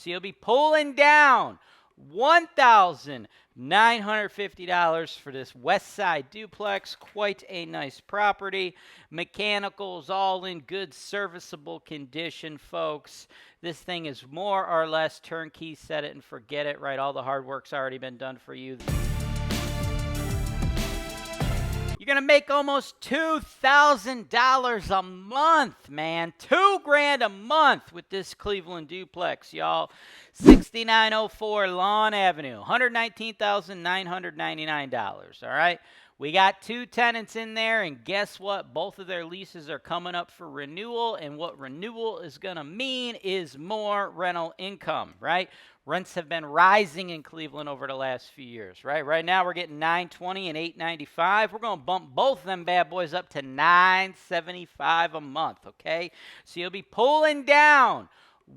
So you'll be pulling down $1,950 for this West Side duplex. Quite a nice property. Mechanicals all in good serviceable condition, folks. This thing is more or less turnkey, set it and forget it, right? All the hard work's already been done for you. You're going to make almost $2,000 a month, man. $2,000 a month with this Cleveland duplex, y'all. 6904 Lawn Avenue, $119,999, all right? We got 2 tenants in there, and guess what? Both of their leases are coming up for renewal, and what renewal is going to mean is more rental income, right? Rents have been rising in Cleveland over the last few years, right? Right now we're getting $920 and $895. We're going to bump both of them bad boys up to $975 a month, okay? So you'll be pulling down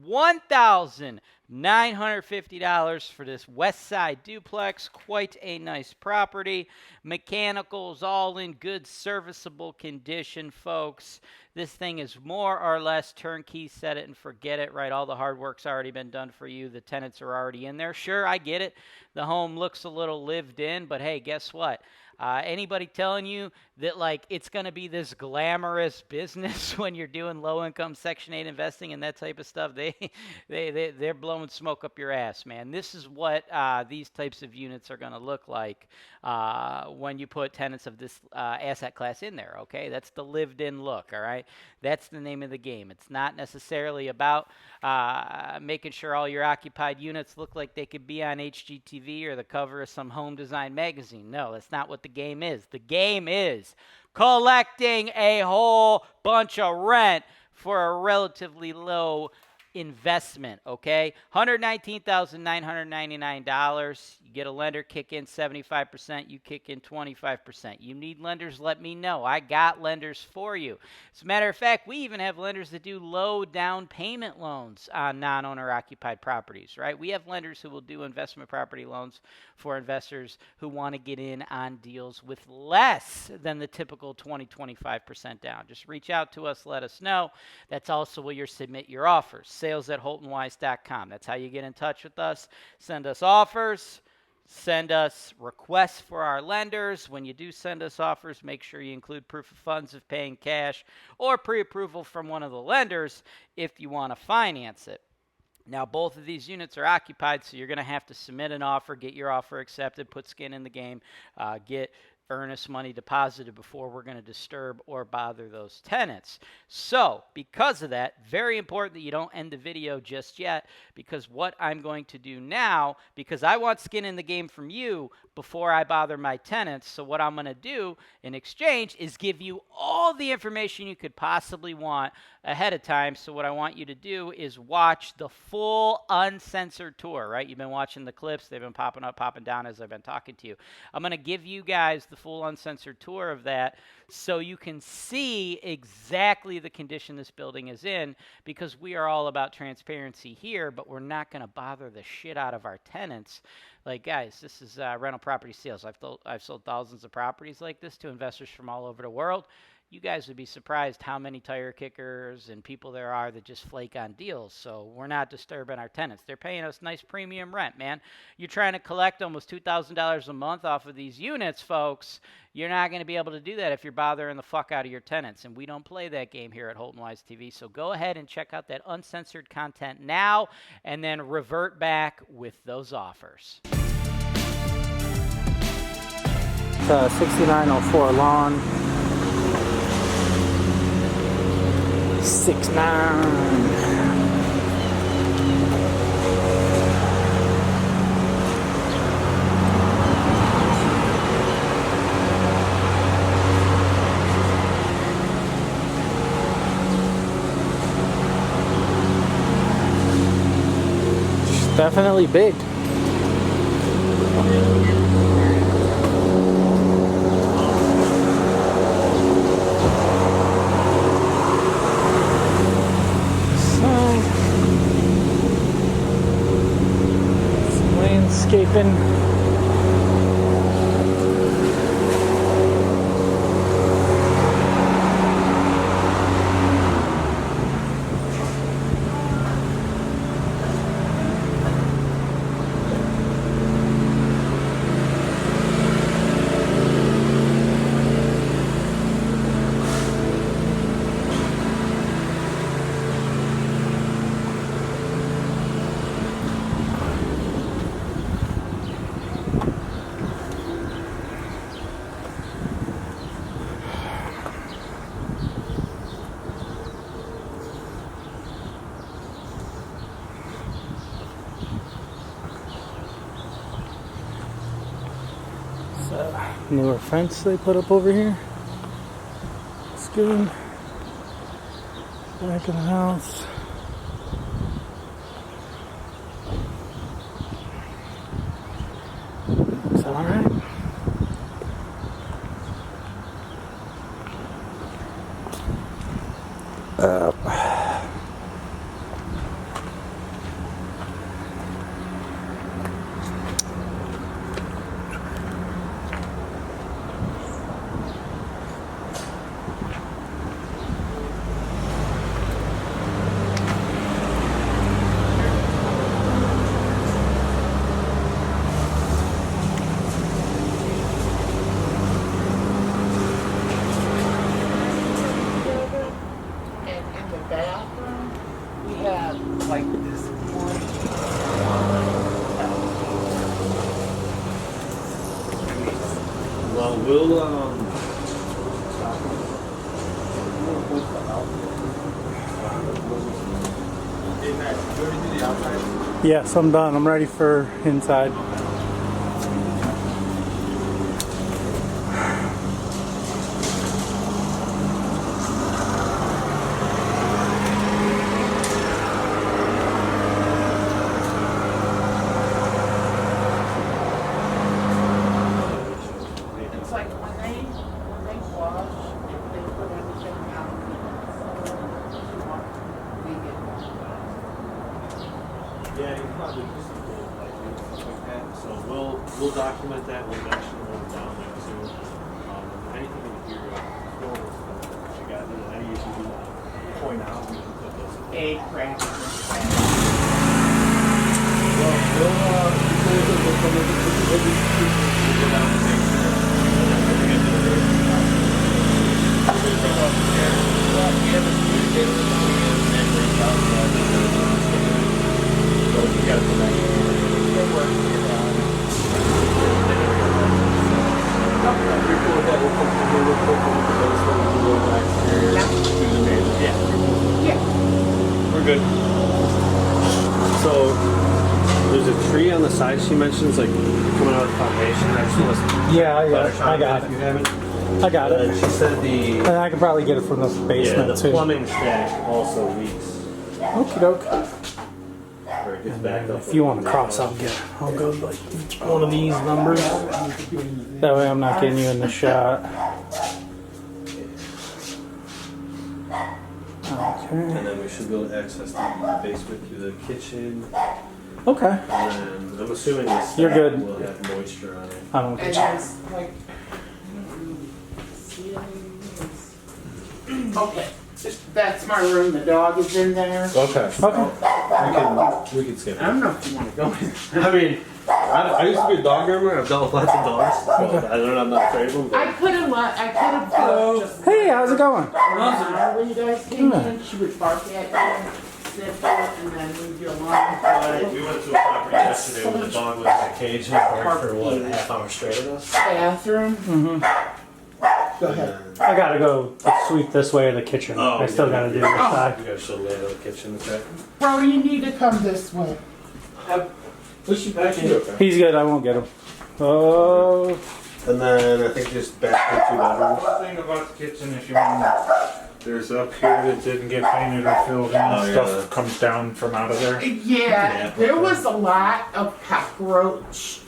$1,950 for this West Side duplex. Quite a nice property. Mechanicals all in good serviceable condition, folks. This thing is more or less turnkey, set it and forget it, right? All the hard work's already been done for you. The tenants are already in there. Sure, I get it. The home looks a little lived in, but hey, guess what? Anybody telling you that like it's going to be this glamorous business when you're doing low-income Section 8 investing and that type of stuff, they're blowing smoke up your ass, man. This is what these types of units are going to look like when you put tenants of this asset class in there, okay? That's the lived-in look, all right? That's the name of the game. It's not necessarily about making sure all your occupied units look like they could be on HGTV or the cover of some home design magazine. No, that's not what the game is. The game is collecting a whole bunch of rent for a relatively low investment, okay? $119,999. You get a lender, kick in 75%. You kick in 25%. You need lenders, let me know. I got lenders for you. As a matter of fact, we even have lenders that do low down payment loans on non-owner occupied properties, right? We have lenders who will do investment property loans for investors who want to get in on deals with less than the typical 20-25% down. Just reach out to us, let us know. That's also where you submit your offers. Sales@HoltonWise.com. That's how you get in touch with us. Send us offers. Send us requests for our lenders. When you do send us offers, make sure you include proof of funds if paying cash or pre-approval from one of the lenders if you want to finance it. Now, both of these units are occupied, so you're going to have to submit an offer, get your offer accepted, put skin in the game, get earnest money deposited before we're going to disturb or bother those tenants. So, because of that, very important that you don't end the video just yet, because what I'm going to do now, because I want skin in the game from you before I bother my tenants, so what I'm going to do in exchange is give you all the information you could possibly want ahead of time. So what I want you to do is watch the full uncensored tour, right? You've been watching the clips. They've been popping up, popping down as I've been talking to you. I'm going to give you guys the full uncensored tour of that so you can see exactly the condition this building is in, because we are all about transparency here, but we're not going to bother the shit out of our tenants. Like, guys, this is rental property sales. I've sold thousands of properties like this to investors from all over the world. You guys would be surprised how many tire kickers and people there are that just flake on deals. So we're not disturbing our tenants. They're paying us nice premium rent, man. You're trying to collect almost $2,000 a month off of these units, folks. You're not going to be able to do that if you're bothering the fuck out of your tenants. And we don't play that game here at HoltonWiseTV. So go ahead and check out that uncensored content now and then revert back with those offers. 6904 Lawn. 6'9". Definitely big. Landscaping. newer fence they put up over here. It's good. Back of the house. It's alright. We have like this one. Well, we'll Yes, I'm done. I'm ready for inside. It's like when they wash, if they put everything out, we get yeah, you probably do some gold piping and stuff like that. So we'll document that. We'll mention them down there too. Anything in here, corner stuff that you got, any issue you want to point out, we can put those. egg crackers. Well, we'll come in we'll go down and make sure. And then we'll get to the road. We'll come up there. Well, we haven't communicated with them yet, and reach out to them. So we got to come back in. They're working it out. Pretty cool with that. We'll come through real quick and look at those. We'll go back here to the main. Yeah. Yeah. We're good. So there's a tree on the side she mentions, like coming out of the foundation. I just want to Yeah, I got if it. you haven't. I got And it. she said And I can probably get it from the basement the too. plumbing stack also leaks. Okie doke. Or it gets backed up. If you want to cross, I'll go like each one of these numbers. That way I'm not getting you in the shot. Okay. And then we should be able to access the basement through the kitchen. Okay. And then I'm assuming this You're good. will have moisture on it. I don't And get there's like ceilings. Okay, that's my room. The dog is in there. Okay. you. Okay. We can skip I it. don't know if you want to go in. I mean, I used to be a dog groomer. I've dealt with lots of dogs. So I don't know. I'm not afraid of them. I But could have just. Hey, how's it going? When you guys came in, she would bark at you, sniff and then move you along. But we went to a property yesterday where the dog was in a cage and barked for what, a half hour straight at us. bathroom. Go ahead. I gotta go sweep this way of the kitchen. Oh, I still yeah. gotta do this side. You gotta show the layout of the kitchen. Okay. Brody, you need to come this way. Push you back into it. He's good. I won't get him. Oh. And then I think just back to 2 bedrooms. One thing about the kitchen, if you want, there's up here that didn't get painted or filled in, Oh, stuff yeah. comes down from out of there. Yeah, there was a lot of cockroach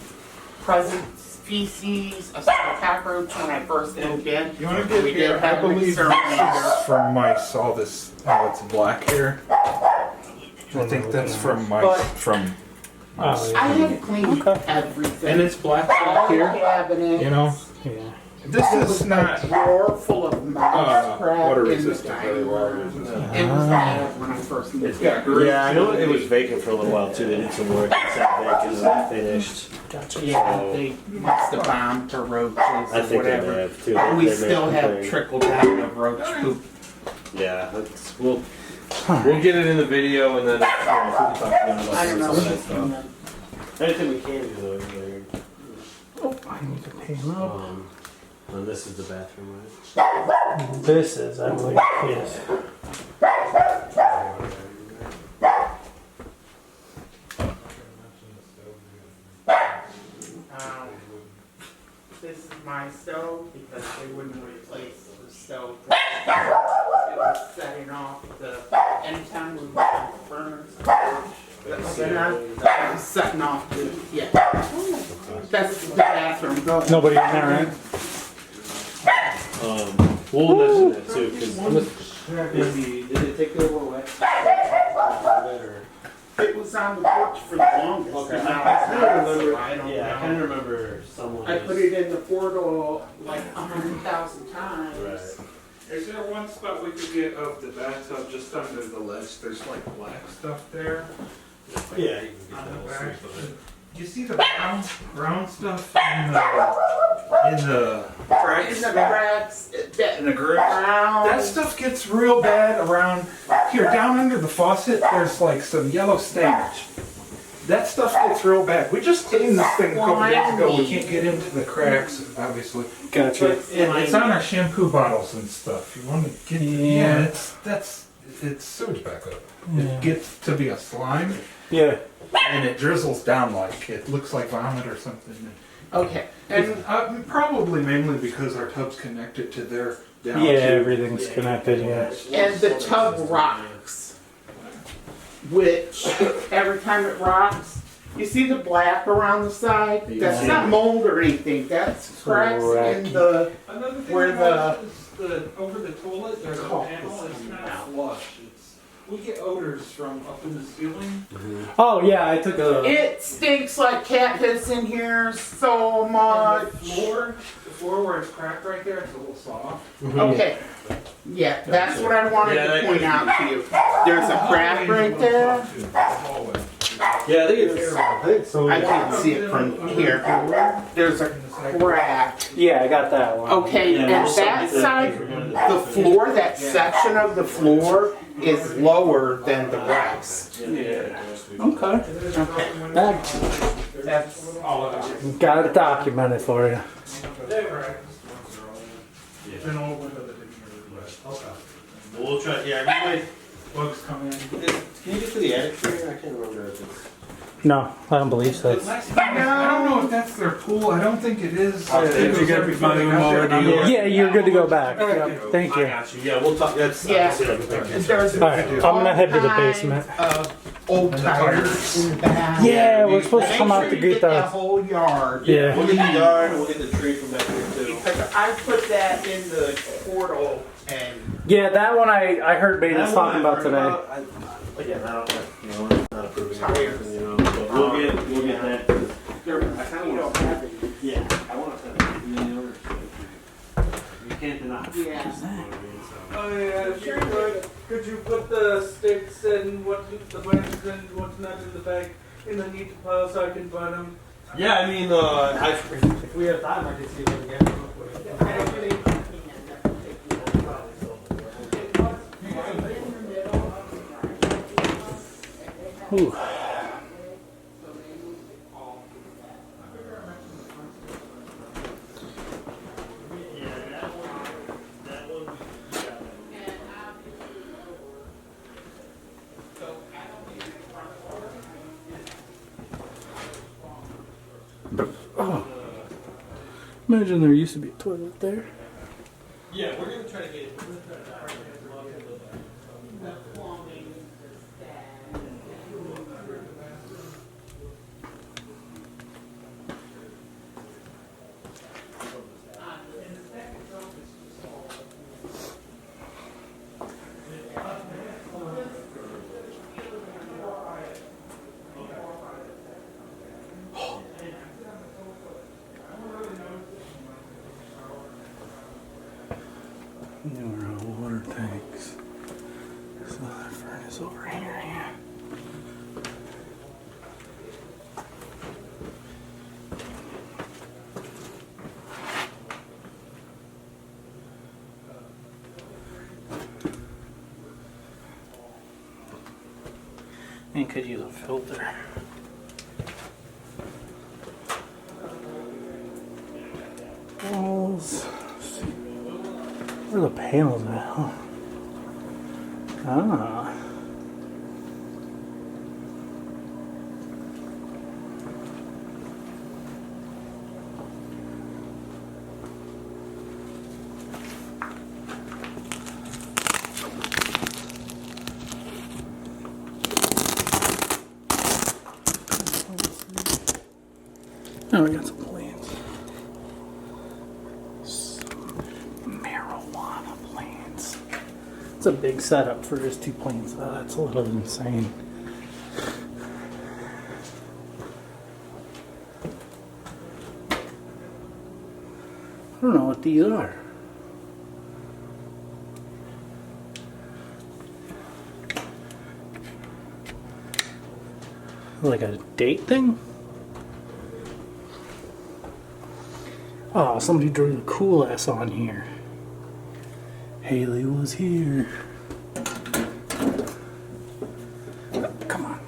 presence, feces, a small cockroach when I first moved in. You want to get We here? did I have believe this exterminator. is from mice. All this, how it's black here. I think that's from mice. But- From mice. I had cleaned Okay. everything. And it's black all back the here. cabinets. You know, Yeah. this is not A drawer full of mouse crap water in the resistant. dining Really water room. resistant. It was bad when I first moved. It's got grooves. Yeah, I know it was vacant for a little while too. They did some work. It's not vacant and not finished. Gotcha. Yeah, they must have bombed for roaches I or think they may whatever. have too. We They may still have complained. trickle down of roach poop. Yeah, we'll get it in the video and then we can talk about I don't know. some of that stuff. Anything we can do though. Anyway. Oh, I need to pay him up. And this is the bathroom, right? This is, I believe, yes. This is my stove because they wouldn't replace the stove. It was setting off anytime we were on the furnace. Then I was setting off yeah. That's the bathroom. Go ahead. Nobody in there, right? We'll mention that too, because did they take the over away? It was on the porch for the longest. Okay, and I now kind it's of not, remember. so I don't Yeah, I know. kind of remember someone. I put it in the portal like 100,000 times. Right. Is there one spot we could get of the bathtub just under the ledge? There's like black stuff there. Yeah, you can On get the that back. all sorts of it. You see the brown stuff in the cracks? In the cracks, In the grooves? brown. That stuff gets real bad around here, down under the faucet. There's like some yellow stainage. That stuff gets real bad. We just cleaned this thing a couple days ago. We can't get into the cracks, obviously. Gotcha. It's on our shampoo bottles and stuff. You want to get? Yeah, it's sewage backup. Yeah. It gets to be a slime, Yeah. and it drizzles down like it looks like vomit or something. Okay, And probably mainly because our tub's connected to their down Yeah, tube. everything's connected, yeah. and the tub rocks, which every time it rocks, you see the black around the side? That's Yeah. not mold or anything, that's cracks in the, Another thing where about it is the over the toilet, there's a Oh, panel. It's this not smell. flush. We get odors from up in the ceiling. Oh, yeah, I took a. it stinks like cat piss in here so much. And the floor where it's cracked right there, it's a little soft. Okay, yeah, that's what I wanted Yeah, to that point could out to you. There's a crack right there. Hallway. Yeah, I think it's. I can't see it from here. There's a crack. Yeah, I got that one. Okay, Yeah, and we'll that submit that side, if we're gonna- the floor, that section of the floor is lower than the rest. Yeah. Okay. That's all of it. Got it documented for you. An old window that didn't really let We'll try. Yeah, anyway. bugs come in. Can you get to the attic for here? I can't remember if it's. No, I don't believe so. I don't know if that's their pool. I don't think it is. Did you get volume already? Yeah, you're good to go back. Yep, thank I you. got you. Yeah, we'll talk. That's. Yeah. There's Alright, I'm gonna head to the all basement. kinds of old tires in the back. Yeah, we're supposed to Make come out sure to you get get that the. whole yard. Yeah. We'll get the yard and we'll get the tree from back here too. Because I put that in the portal and Yeah, that one I heard Baden's talking about today. Again, I don't. You know, we're not approving it. You know, but we'll get that. there, I kind you of don't want have it. Yeah, I want to send it to the owner. You can't deny. Yeah. Oh yeah, sure could you put the sticks and the branches and what's not in the bag in the neat pile so I can buy them? Yeah, I mean, if we have time, I can see if we can get them. Ooh. Oh. Imagine there used to be a toilet there. Yeah, we're gonna try to get. There are water tanks. So that furnace over here. Yeah. And could use a filter. Walls. Where are the panels at? Huh? Ah. Oh, we got some plants. Some marijuana plants. It's a big setup for just 2 plants, though. That's a little insane. I don't know what these are. Like a date thing? Oh, somebody drew the cool ass on here. Haley was here. Come on.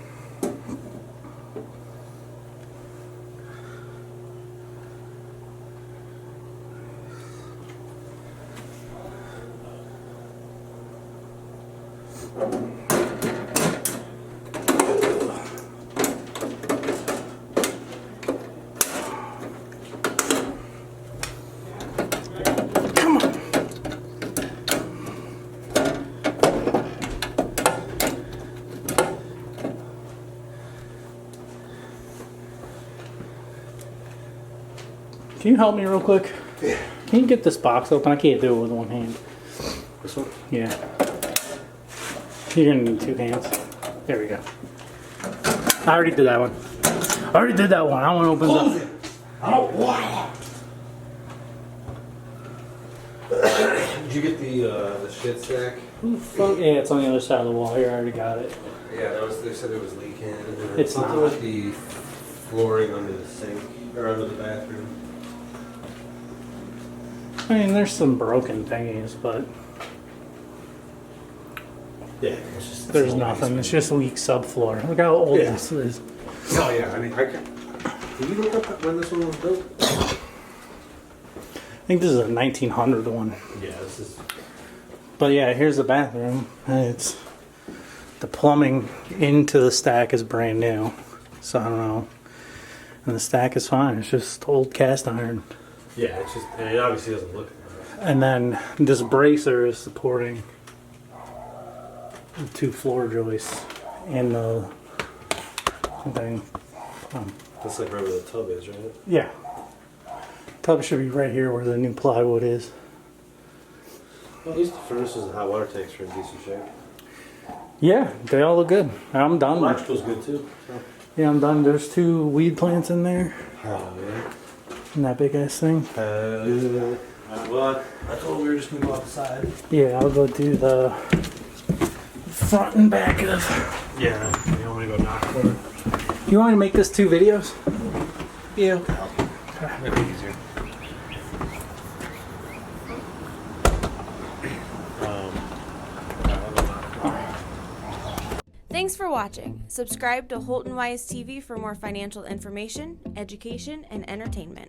Can you help me real quick? Yeah. Can you get this box open? I can't do it with one hand. This one? Yeah. You're gonna need 2 hands. There we go. I already did that one. I already did that one. I want to open Close up. it! I don't want it! Did you get the shit stack? Yeah, it's on the other side of the wall here. I already got it. Yeah, they said it was leaking. It's something not. with the flooring under the sink, or under the bathroom. I mean, there's some broken thingies, but Yeah, it's just... there's nothing. It's just a weak subfloor. Look how old Yeah. this is. Oh yeah, I mean, can you look up when this one was built? I think this is a 1900 one. Yeah, this is... But yeah, here's the bathroom. And it's the plumbing into the stack is brand new, so I don't know. And the stack is fine. It's just old cast iron. Yeah, it's just... And it obviously doesn't look... And then this bracer is supporting the 2 floor joists and the thing. That's like right where the tub is, right? Yeah. Tub should be right here where the new plywood is. Well, at least the furnaces and hot water tanks are in decent shape. Yeah, they all look good. I'm done. Electrical's good too. So. Yeah, I'm done. There's 2 weed plants in there. Oh, yeah. And that big ass thing. Well, I told we were just gonna go outside. Yeah, I'll go do the front and back of. Yeah, you don't want to go knock for it. You want me to make this 2 videos? Yeah. That'd be easier. Thanks for watching. Subscribe to HoltonWise TV for more financial information, education, and entertainment.